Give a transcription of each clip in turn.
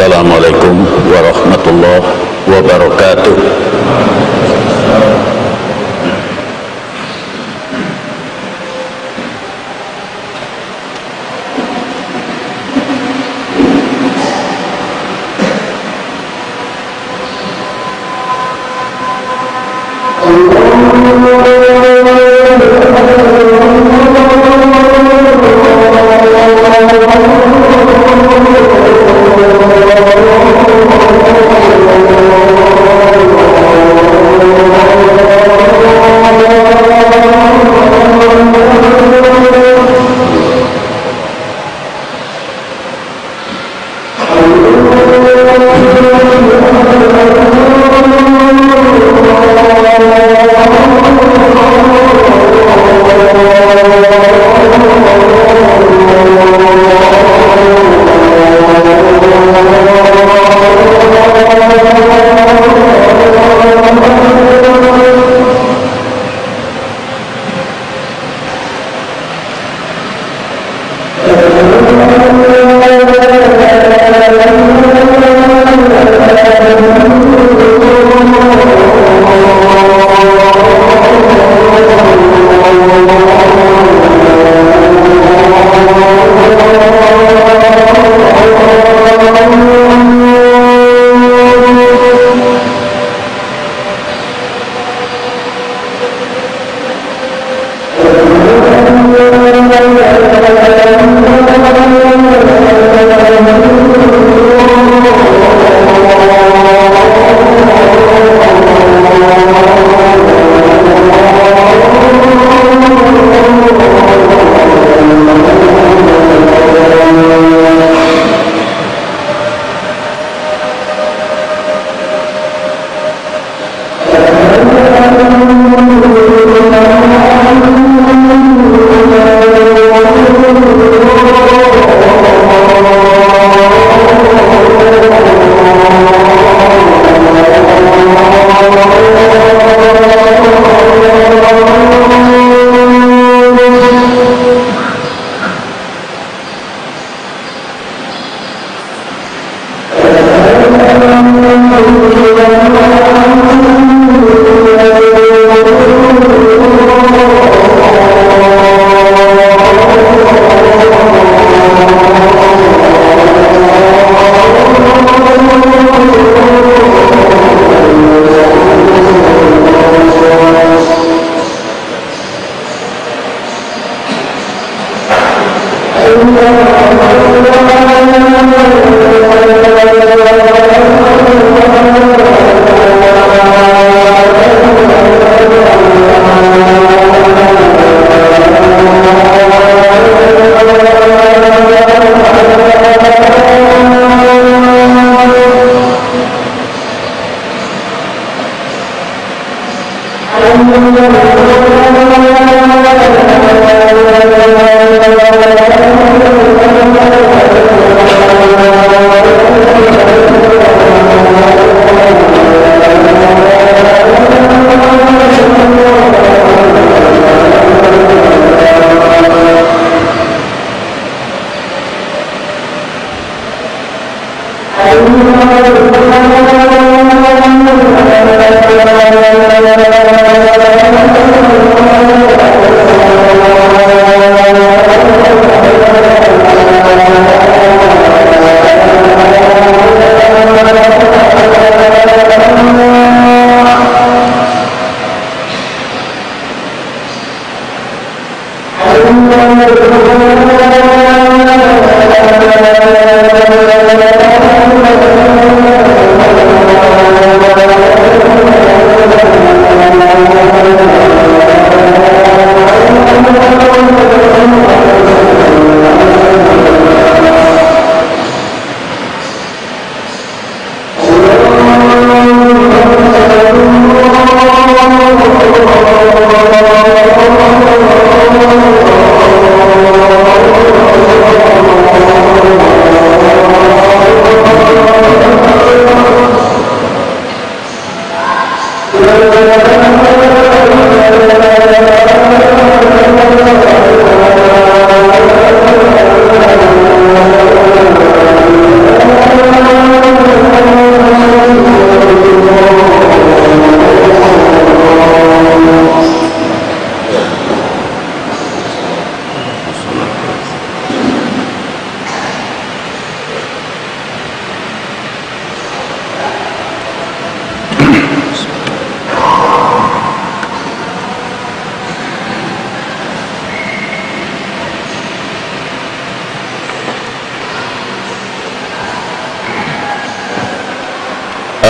Assalamualaikum warahmatullahi wabarakatuh.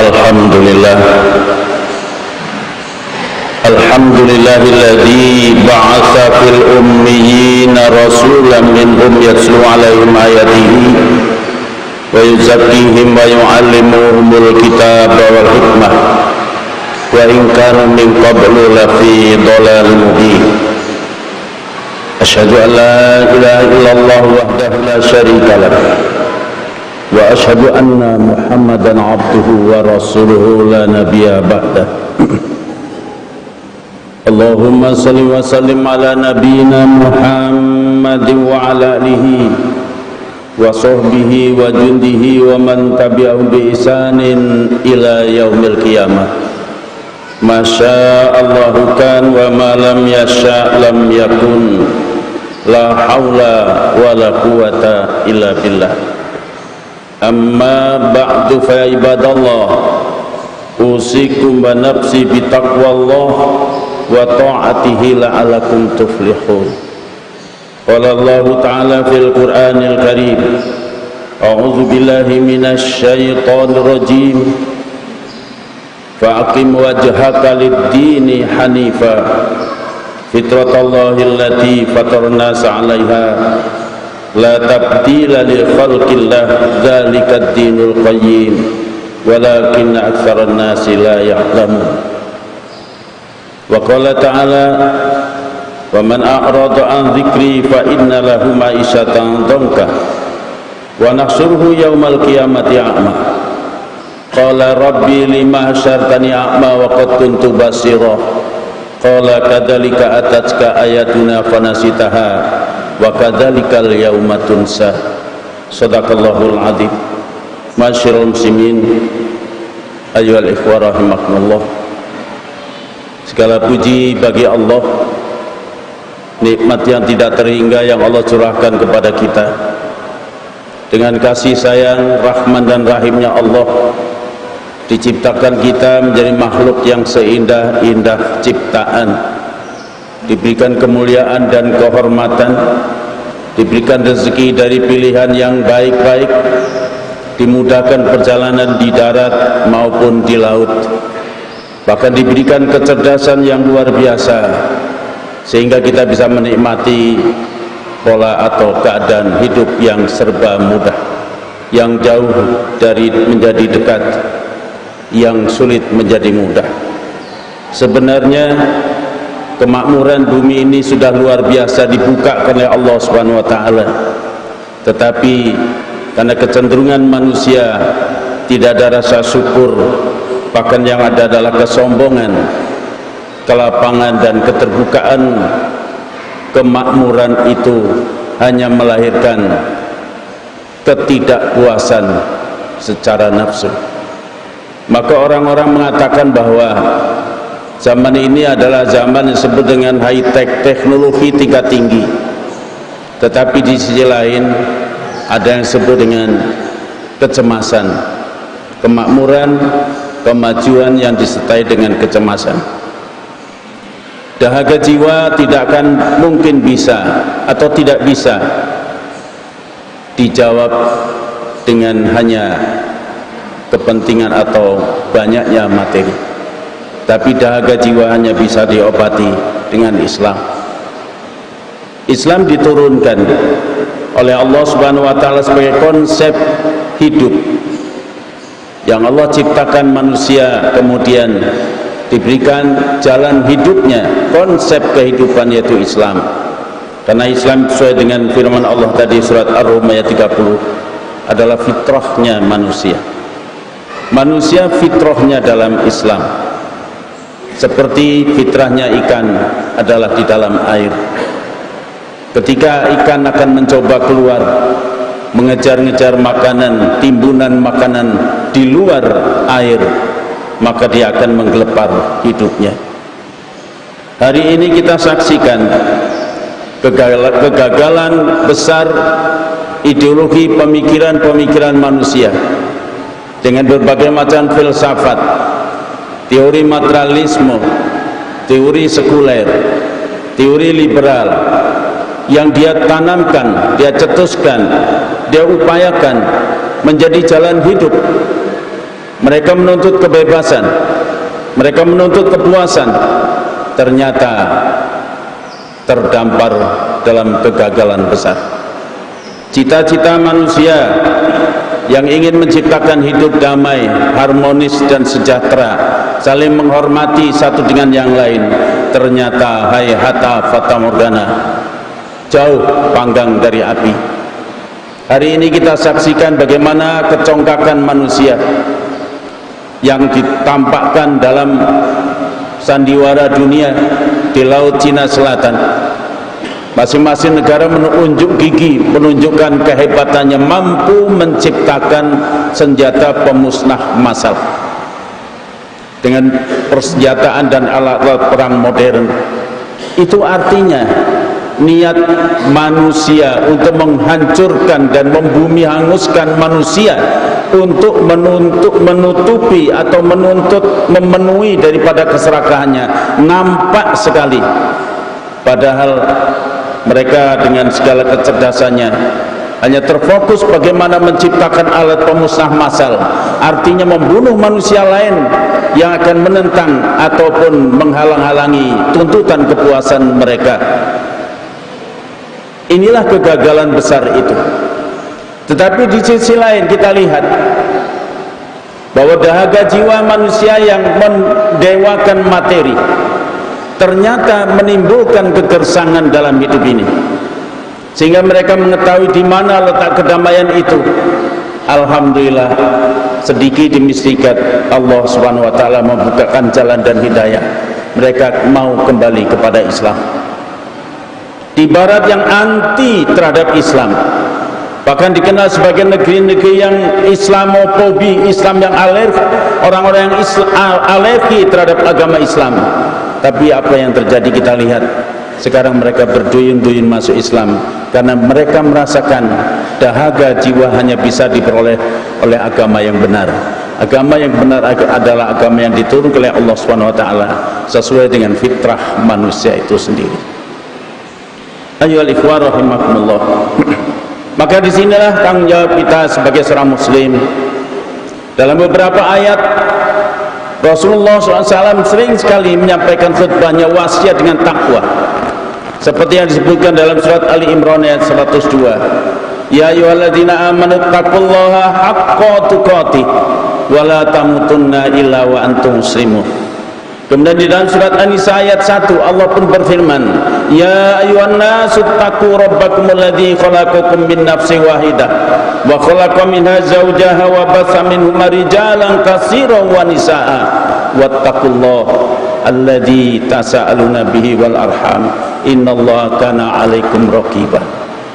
Alhamdulillah. Alhamdulillahilladzi ba'atsa fil ummiyina rasulan minhum yatlu 'alaihim ayatihi wa yuzakkihim wa yu'allimuhumul kitaba wal hikmah wa in kanu min qablu lafi dhalalin mubin. Asyhadu an la ilaha illallah wahdahu la syarika lah wa asyhadu anna Muhammadan abduhu wa rasuluhu la nabiyya ba'dah. Allahumma salli wa sallim ala nabiyyina Muhammadin wa ala alihi wa sahbihi wa jundihi wa man tabi'ahum bi ihsanin ila yaumil qiyamah. Masya Allah kan wa ma lam yasha lam yakun, la haula wa la quwata illa billah. Amma ba'du fa ibadallah, usikum wa nafsi bi taqwallah wa ta'atihi la'alakum tuflihun. Qala Allah ta'ala fil Qur'anil Karim, a'udzu billahi minasy syaithanir rajim. Fa'aqim wajhaka lid-dini hanifa fitratallahi allati fatarna 'alaiha la tabdila li khalqillah dzalikad dinul qayyim walakinna aktsaran nasi la ya'lamun. Wa qala ta'ala wa man a'rada an dzikri fa inna lahu ma'isyatan dhanka wa nahsyuruhu yaumal qiyamati a'ma. Qala rabbi lima hasyartani a'ma wa qad kuntu basira. Qala kadzalika atatka ayatuna fanasitaha wa kadzalikal yauma tunsa. Shadaqallahul adzim. Masyarul muslimin ayyuhal ikhwah rahimakumullah. Segala puji bagi Allah, nikmat yang tidak terhingga yang Allah curahkan kepada kita. Dengan kasih sayang, rahman dan rahimnya Allah, diciptakan kita menjadi makhluk yang seindah-indah ciptaan, diberikan kemuliaan dan kehormatan, diberikan rezeki dari pilihan yang baik-baik, dimudahkan perjalanan di darat maupun di laut, bahkan diberikan kecerdasan yang luar biasa sehingga kita bisa menikmati pola atau keadaan hidup yang serba mudah, yang jauh dari menjadi dekat, yang sulit menjadi mudah. Sebenarnya kemakmuran bumi ini sudah luar biasa dibukakan oleh Allah Subhanahu wa taala. Tetapi karena kecenderungan manusia tidak ada rasa syukur, bahkan yang ada adalah kesombongan, kelapangan dan keterbukaan, kemakmuran itu hanya melahirkan ketidakpuasan secara nafsu. Maka orang-orang mengatakan bahwa zaman ini adalah zaman yang disebut dengan high tech, teknologi tingkat tinggi. Tetapi di sisi lain ada yang disebut dengan kecemasan, kemakmuran, kemajuan yang disertai dengan kecemasan. Dahaga jiwa tidak akan mungkin bisa atau tidak bisa dijawab dengan hanya kepentingan atau banyaknya materi, tapi dahaga jiwa hanya bisa diobati dengan Islam. Islam diturunkan oleh Allah Subhanahu wa taala sebagai konsep hidup yang Allah ciptakan manusia, kemudian diberikan jalan hidupnya, konsep kehidupan yaitu Islam. Karena Islam sesuai dengan firman Allah tadi surat Ar-Rum ayat 30 adalah fitrahnya manusia. Manusia fitrahnya dalam Islam seperti fitrahnya ikan adalah di dalam air. Ketika ikan akan mencoba keluar mengejar-ngejar makanan, timbunan makanan di luar air, maka dia akan menggelepar hidupnya. Hari ini kita saksikan kegagalan besar ideologi pemikiran-pemikiran manusia dengan berbagai macam filsafat, teori materialisme, teori sekuler, teori liberal yang dia tanamkan, dia cetuskan, dia upayakan menjadi jalan hidup. mereka menuntut kebebasan, mereka menuntut kepuasan, ternyata terdampar dalam kegagalan besar. Cita-cita manusia yang ingin menciptakan hidup damai, harmonis dan sejahtera, saling menghormati satu dengan yang lain, ternyata hayhata fata morgana, jauh panggang dari api. Hari ini kita saksikan bagaimana kecongkakan manusia yang ditampakkan dalam sandiwara dunia di Laut Cina Selatan. Masing-masing negara menunjuk gigi, menunjukkan kehebatannya, mampu menciptakan senjata pemusnah massal dengan persenjataan dan alat-alat perang modern. Itu artinya niat manusia untuk menghancurkan dan membumi hanguskan manusia, untuk menutupi atau menuntut memenuhi daripada keserakahannya, nampak sekali. Padahal mereka dengan segala kecerdasannya hanya terfokus bagaimana menciptakan alat pemusnah massal, artinya membunuh manusia lain yang akan menentang ataupun menghalang-halangi tuntutan kepuasan mereka. Inilah kegagalan besar itu. Tetapi di sisi lain kita lihat bahwa dahaga jiwa manusia yang mendewakan materi ternyata menimbulkan kegersangan dalam hidup ini, sehingga mereka mengetahui di mana letak kedamaian itu. Alhamdulillah, sedikit demi sedikit Allah Subhanahu wa taala membukakan jalan dan hidayah. Mereka mau kembali kepada Islam. Di barat yang anti terhadap Islam, bahkan dikenal sebagai negeri-negeri yang Islamofobi, Islam yang alergi, orang-orang yang alergi terhadap agama Islam. Tapi apa yang terjadi kita lihat sekarang, mereka berduyun-duyun masuk Islam karena mereka merasakan dahaga jiwa hanya bisa diperoleh oleh agama yang benar. Agama yang benar adalah agama yang diturunkan oleh Allah Subhanahu wa taala sesuai dengan fitrah manusia itu sendiri. Ayyuhal ikhwan rahimakumullah. Maka disinilah tanggung jawab kita sebagai seorang muslim. Dalam beberapa ayat Rasulullah SAW sering sekali menyampaikan khutbahnya wasiat dengan takwa, seperti yang disebutkan dalam surat Ali Imran ayat 102. Ya ayyuhalladzina amanu taqullaha haqqa tuqatih wa la tamutunna illa wa antum muslimun. Kemudian di dalam surat An-Nisa ayat 1 Allah pun berfirman, ya ayyuhan nasu taqu rabbakum alladzi khalaqakum min nafsin wahidah wa khalaqa minha zawjaha wa batha minhuma rijalan katsiran wa nisaa wattaqullaha alladzi tasaaluna bihi wal arham innallaha kana 'alaikum raqiba.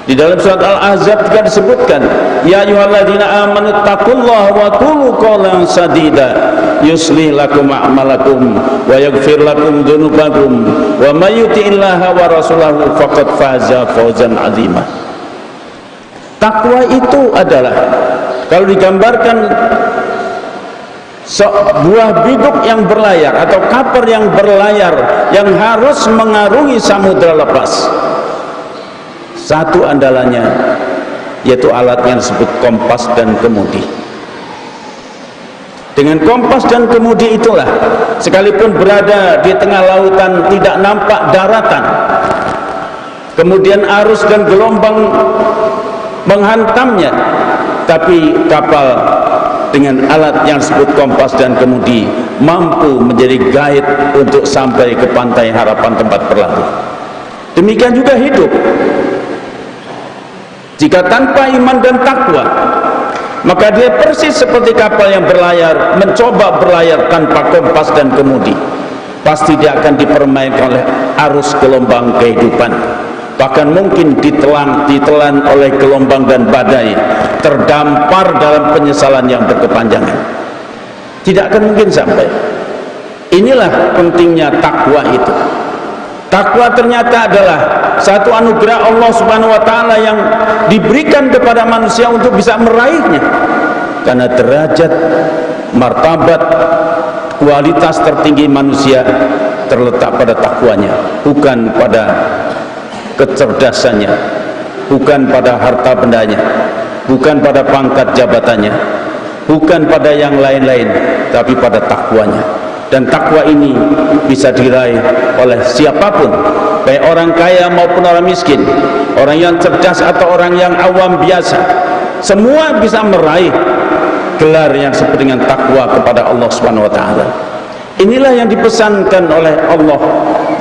Di dalam surat Al-Ahzab juga disebutkan, ya ayyuhalladzina amanu taqullaha wa qulu qawlan sadida yuslih lakum a'malakum wa yaghfir lakum dzunubakum wa may yuti'illaha wa rasulahu faqad faza fawzan 'azima. Takwa itu adalah, kalau digambarkan sebuah biduk yang berlayar atau kapal yang berlayar yang harus mengarungi samudra lepas, satu andalannya yaitu alat yang disebut kompas dan kemudi. Dengan kompas dan kemudi itulah, sekalipun berada di tengah lautan tidak nampak daratan, kemudian arus dan gelombang menghantamnya, tapi kapal dengan alat yang disebut kompas dan kemudi mampu menjadi guide untuk sampai ke pantai harapan tempat berlabuh. Demikian juga hidup. Jika tanpa iman dan takwa, maka dia persis seperti kapal yang berlayar, mencoba berlayar tanpa kompas dan kemudi. Pasti dia akan dipermainkan oleh arus gelombang kehidupan, bahkan mungkin ditelan oleh gelombang dan badai, terdampar dalam penyesalan yang berkepanjangan. Tidak akan mungkin sampai. Inilah pentingnya takwa itu. Takwa ternyata adalah satu anugerah Allah Subhanahu wa taala yang diberikan kepada manusia untuk bisa meraihnya. Karena derajat, martabat, kualitas tertinggi manusia terletak pada takwanya, bukan pada kecerdasannya, bukan pada harta bendanya, bukan pada pangkat jabatannya, bukan pada yang lain-lain, tapi pada takwanya. Dan takwa ini bisa diraih oleh siapapun, baik orang kaya maupun orang miskin, orang yang cerdas atau orang yang awam biasa, semua bisa meraih gelar yang disebut dengan takwa kepada Allah Subhanahu wa taala. Inilah yang dipesankan oleh Allah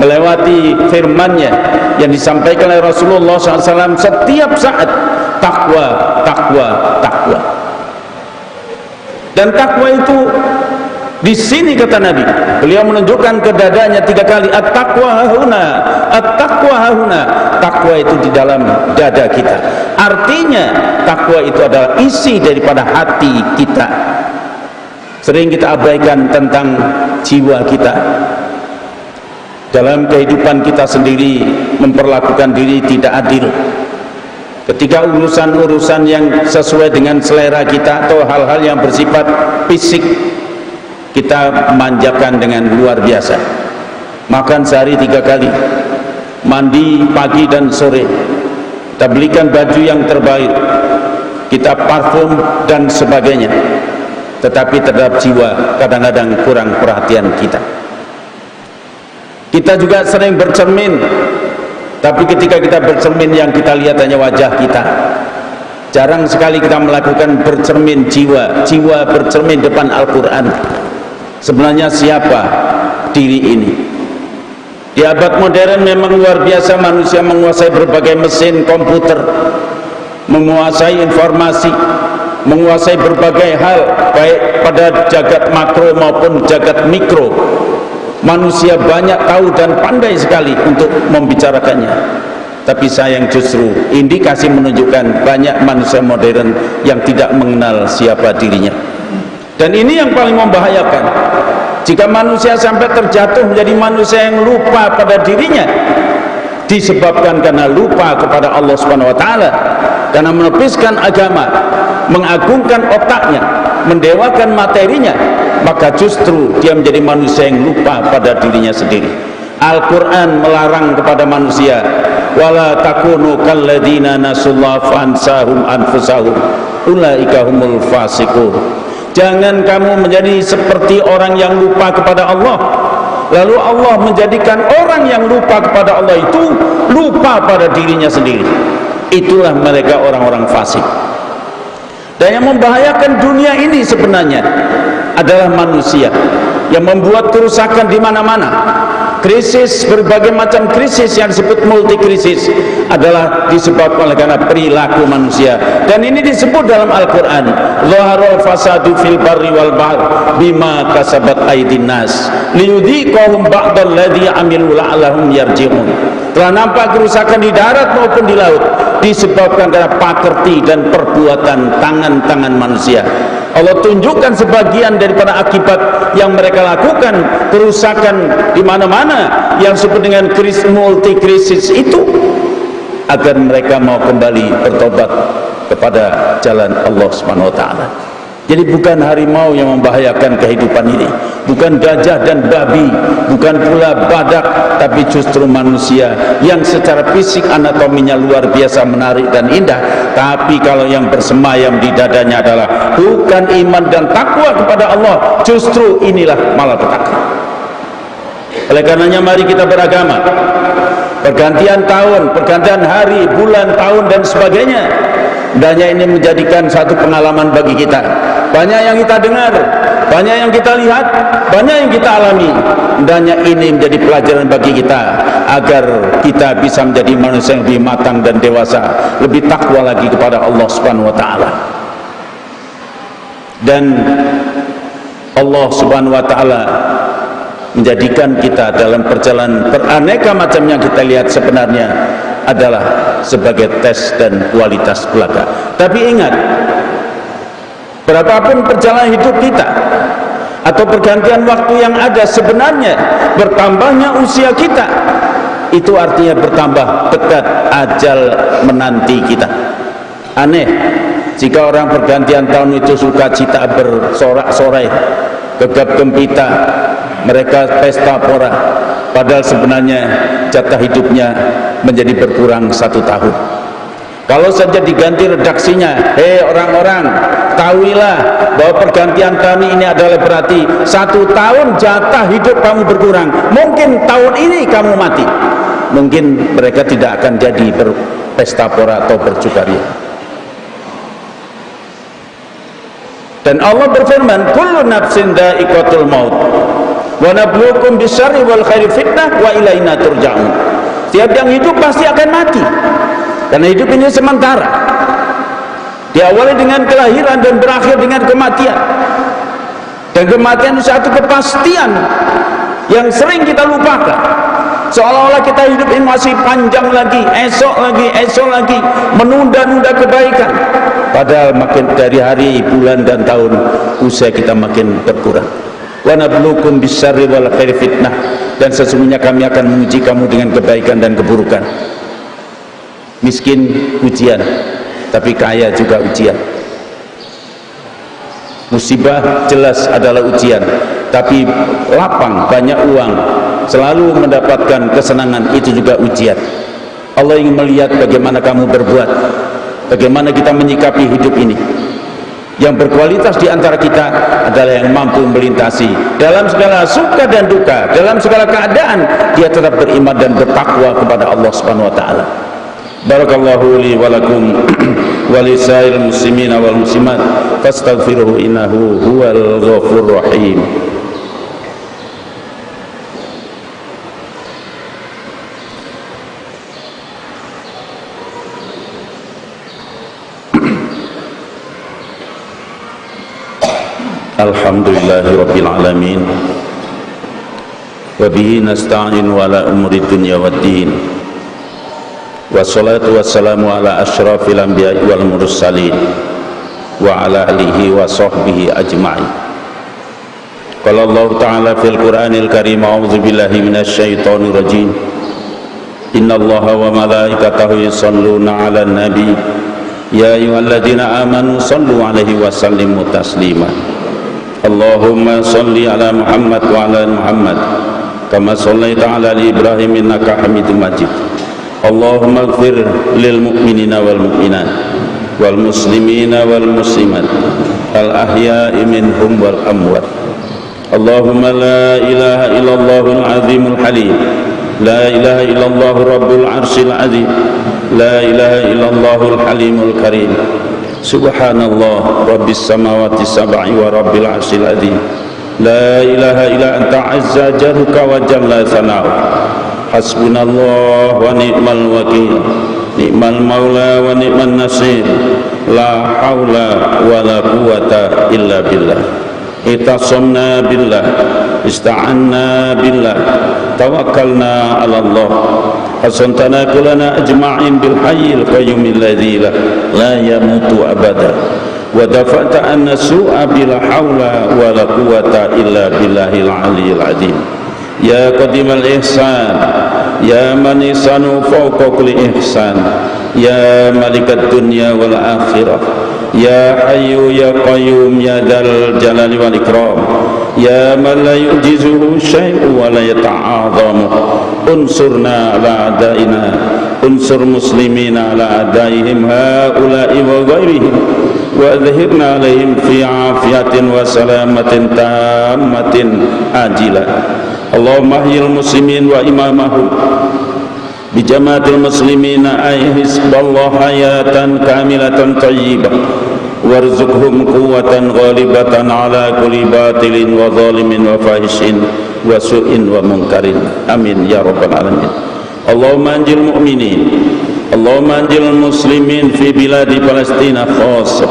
melewati firman-Nya yang disampaikan oleh Rasulullah SAW setiap saat, takwa, takwa, takwa. Dan takwa itu di sini kata Nabi, beliau menunjukkan ke dadanya 3 kali, at-taqwa hahuna, at-taqwa hahuna. Takwa itu di dalam dada kita. Artinya takwa itu adalah isi daripada hati kita. Sering kita abaikan tentang jiwa kita. Dalam kehidupan kita sendiri memperlakukan diri tidak adil. Ketika urusan-urusan yang sesuai dengan selera kita atau hal-hal yang bersifat fisik, kita manjakan dengan luar biasa. Makan sehari 3 kali, mandi pagi dan sore, kita belikan baju yang terbaik, kita parfum dan sebagainya. Tetapi terhadap jiwa kadang-kadang kurang perhatian kita. Kita juga sering bercermin, tapi ketika kita bercermin yang kita lihat hanya wajah kita. Jarang sekali kita melakukan bercermin jiwa, jiwa bercermin depan Al-Quran. Sebenarnya siapa diri ini? Di abad modern memang luar biasa manusia menguasai berbagai mesin komputer, menguasai informasi, menguasai berbagai hal, baik pada jagat makro maupun jagat mikro. Manusia banyak tahu dan pandai sekali untuk membicarakannya. Tapi sayang justru indikasi menunjukkan banyak manusia modern yang tidak mengenal siapa dirinya. Dan ini yang paling membahayakan. Jika manusia sampai terjatuh menjadi manusia yang lupa pada dirinya, disebabkan karena lupa kepada Allah Subhanahu wa taala, karena menepiskan agama, mengagungkan otaknya, mendewakan materinya, maka justru dia menjadi manusia yang lupa pada dirinya sendiri. Al-Quran melarang kepada manusia, wala takunu kalladzina nasullaha fansahum anfusahum ulaika humul fasiqun. Jangan kamu menjadi seperti orang yang lupa kepada Allah, lalu Allah menjadikan orang yang lupa kepada Allah itu lupa pada dirinya sendiri. Itulah mereka orang-orang fasik. Dan yang membahayakan dunia ini sebenarnya adalah manusia yang membuat kerusakan di mana-mana. Krisis, berbagai macam krisis yang disebut multi krisis adalah disebabkan oleh karena perilaku manusia. Dan ini disebut dalam Al-Quran, zaharul fasadu fil barri wal bahr bima kasabat aydin nas liyudhiqahum ba'dal ladzi amilu la'allahum yarji'un. Telah nampak kerusakan di darat maupun di laut disebabkan karena pakerti dan perbuatan tangan-tangan manusia. Allah tunjukkan sebagian daripada akibat yang mereka lakukan, kerusakan di mana-mana yang disebut dengan multi krisis itu, agar mereka mau kembali bertobat kepada jalan Allah Subhanahu wa taala. Jadi bukan harimau yang membahayakan kehidupan ini, bukan gajah dan babi, bukan pula badak, tapi justru manusia yang secara fisik anatominya luar biasa menarik dan indah. Tapi kalau yang bersemayam di dadanya adalah bukan iman dan takwa kepada Allah, justru inilah malapetaka. Oleh karenanya mari kita beragama. Pergantian tahun, pergantian hari, bulan, tahun dan sebagainya, hendaknya ini menjadikan satu pengalaman bagi kita. Banyak yang kita dengar, banyak yang kita lihat, banyak yang kita alami. Hendaknya ini menjadi pelajaran bagi kita agar kita bisa menjadi manusia yang lebih matang dan dewasa, lebih takwa lagi kepada Allah Subhanahu wa taala. Dan Allah Subhanahu wa taala menjadikan kita dalam perjalanan beraneka macam yang kita lihat sebenarnya adalah sebagai tes dan kualitas belaka. Tapi ingat, berapapun perjalanan hidup kita atau pergantian waktu yang ada, sebenarnya bertambahnya usia kita itu artinya bertambah dekat ajal menanti kita. Aneh jika orang pergantian tahun itu sukacita bersorak-sorai, gegap gempita, mereka pesta pora, padahal sebenarnya jatah hidupnya menjadi berkurang 1 tahun. Kalau saja diganti redaksinya, hei orang-orang, tahuilah bahwa pergantian tahun ini adalah berarti 1 tahun jatah hidup kamu berkurang. Mungkin tahun ini kamu mati. Mungkin mereka tidak akan jadi berpesta pora atau bersukaria. Dan Allah berfirman, kullu nafsin dha'iqatul maut wa nabluukum bisyarri wal khairi fitnah wa ilaina turja'un. Setiap yang hidup pasti akan mati. Karena hidup ini sementara. Diawali dengan kelahiran dan berakhir dengan kematian. Dan kematian itu satu kepastian yang sering kita lupakan. Seolah-olah kita hidup ini masih panjang lagi, esok lagi, menunda-nunda kebaikan. Padahal makin dari hari, bulan dan tahun usia kita makin berkurang. Wa nabluukum bisyarri wal khairi fitnah, dan sesungguhnya kami akan menguji kamu dengan kebaikan dan keburukan. Miskin ujian, tapi kaya juga ujian. Musibah jelas adalah ujian, tapi lapang, banyak uang, selalu mendapatkan kesenangan, itu juga ujian. Allah ingin melihat bagaimana kamu berbuat, bagaimana kita menyikapi hidup ini. Yang berkualitas di antara kita adalah yang mampu melintasi dalam segala suka dan duka, dalam segala keadaan dia tetap beriman dan bertakwa kepada Allah Subhanahu wa taala. Barakallahu li wa lakum wa lisairil muslimina wal muslimat fastaghfiruhu innahu huwal ghafurur rahim. Alhamdulillahi rabbil alamin wa bihi nasta'inu ala umuri dunya waddin. Wassalatu wassalamu ala asyrafil anbiya'i wal mursalin wa ala alihi wa sahbihi ajma'in. Qala Allah ta'ala fil Qur'anil Karim, a'udzu billahi minasy syaithanir rajim. Innallaha wa malaikatahu yusholluna 'alan nabi ya ayyuhalladzina amanu shallu 'alaihi wa sallimu taslima. Allahumma shalli ala Muhammad wa ala Muhammad kama shallaita ala Ibrahim innaka Hamidum Majid. Allahumma ighfir lil mu'minina wal mu'minat wal muslimina wal muslimat al ahya'i minhum wal amwat. Allahumma la ilaha illallahul azimul halim, la ilaha illallah rabbul arsyil azim, la ilaha illallahul halimul karim. Subhanallah rabbis samawati sab'i wa rabbil arsyil azim, la ilaha illa anta azza jaruka wa jalla sana'u. Hasbunallah wa ni'mal wakil, ni'mal maula wa ni'man nasir, la haula wa la quwata illa billah. Itasamna billah, ista'anna billah, tawakkalna ala Allah. Hasantana kulana ajma'in bil hayyil qayyumil ladzi la yamutu abada. Wa dafa'ta anna su'a bila haula wa la quwata illa billahil aliyyil azim. Ya qadimal ihsan, ya man ihsanu fawqa kulli ihsan, ya malikat dunya wal akhirah, ya hayyu ya qayyum ya dzal jalali wal ikram, ya man la yu'jizuhu syai'un wa la yata'adhamu. Unsurna ala a'daina, unsur muslimina ala a'daihim haula'i wa ghairihim, wa adhhirna alaihim fi afiyatin wa salamatin tammatin ajilah. Allahumma ahyil muslimin wa imamahum bi jamaatil muslimina ay hisballah hayatan kamilatan thayyibah warzuqhum quwwatan ghalibatan ala kulli batilin wa zalimin wa fahishin wa su'in wa munkarin. Amin ya rabbal alamin. Allahumma anjil mu'minin, Allahumma anjil muslimin fi biladi Palestina khassah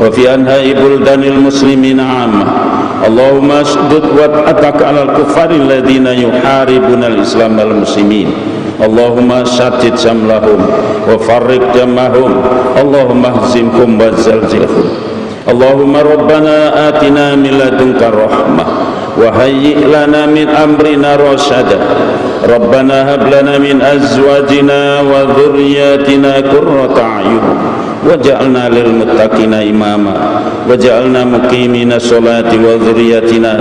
wa fi anha'i buldanil muslimin 'ammah. Allahumma ashdud wat'ataka alal kuffari alladhina yuharibuna al-islam wal muslimin. Allahumma syaddid samlahum wa farriq jamahum. Allahumma hzimhum wa zalzilhum. Allahumma rabbana atina min ladunka rahmah wa hayyi' lana min amrina rasyada. Rabbana hab lana min azwajina wa dhurriyyatina qurrata a'yun waj'alna lil muttaqina imama waj'alna muqimina sholati wa dzurriyyatina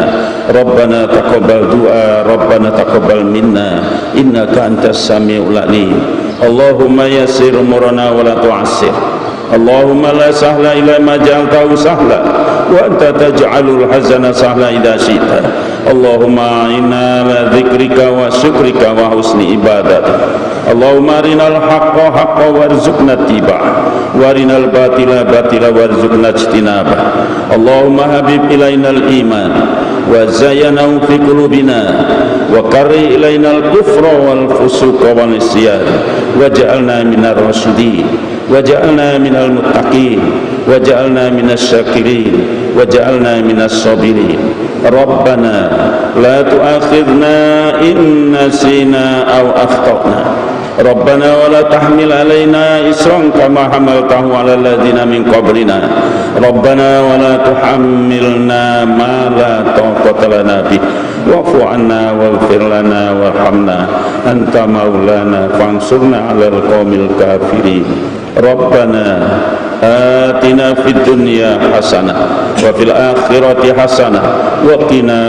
rabbana taqabbal du'a rabbana taqabbal minna innaka antas samiul alim Allahumma yassir umurana wa la tu'assir Allahumma la sahla illa ma ja'altahu sahla wa anta taj'alul hazana sahla idza syi'ta Allahumma inna ala dzikrika wa syukrika wa husni ibadatik Allahumma arinal haqqa haqqa warzuqna ittiba'ah wa arinal batila batila warzuqna ijtinabah Allahumma habib ilainal iman wa zayyanahu fi qulubina wa karri ilainal kufra wal fusuqa wal isyan waj'alna minar rasyidin waj'alna minal muttaqin waj'alna minasy syakirin waj'alna minas sabirin Rabbana la tu'akhidna in nasina aw akhtana Rabbana wa la tahmil alaina isran kama hamaltahu ala alladziina min qablina Rabbana wa la tuhammilna ma la taqata lana bih wa'fu 'anna waghfir lana warhamna anta maulana fansurna 'alal qaumil kafirin Rabbana atina fid dunya hasanah wa fil akhirati hasanah wa qina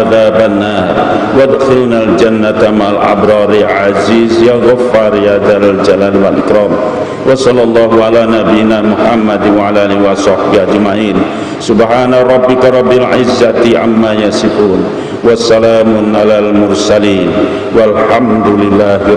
adzabannar wadkhilnal jannata ma'al abrari aziz ya ghaffar ya dzal jalal wal ikram wa sallallahu ala nabiyyina Muhammad wa ala alihi wa sahbihi ajmain subhana rabbika rabbil izzati amma yasifun wassalamun alal mursalin walhamdulillahi